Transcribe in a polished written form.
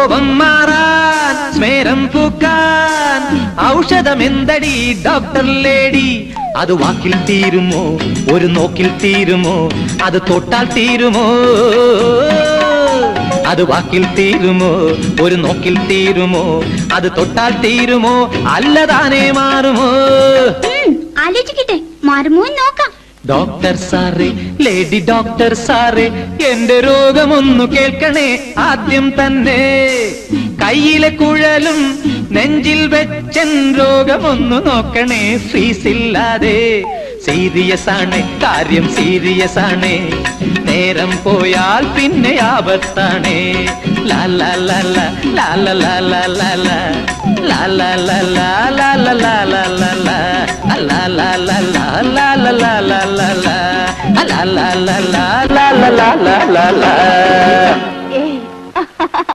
കോപം മാറാൻ സ്മേരം പൂക്കാൻ ഔഷധമെന്തടി doctor lady? അത് വാക്കിൽ തീരുമോ, ഒരു നോക്കിൽ തീരുമോ, അത് തൊട്ടാൽ തീരുമോ? അത് വാക്കിൽ തീരുമോ, ഒരു നോക്കിൽ തീരുമോ, അത് തൊട്ടാൽ തീരുമോ, അല്ലതാനേ മാറുമോ? ആലോചിക്കട്ടെ, മാറുമോ നോക്കാം. ഡോക്ടർ സാറേ, ലേഡി ഡോക്ടർ സാറേ, എന്റെ രോഗമൊന്നു കേൾക്കണേ ആദ്യം തന്നെ. കയ്യിലെ കുഴലും നെഞ്ചിൽ വെച്ചൻ രോഗമൊന്നു നോക്കണേ ഫീസില്ലാതെ. സീരിയസ് ആണ് കാര്യം, സീരിയസ് ആണ്, നേരം പോയാൽ പിന്നെ ആപത്താണ്. ലാല ലാല ലാല ലാല ലാല ലാല ലാല ലാല ലാല ലാല ലാ ലാ ലാ ലാ ലാ ലാ ലാ ലാ ലാ ലാ ലാ ലാ ലാ ലാ ലാ ലാ ലാ ലാ ലാ.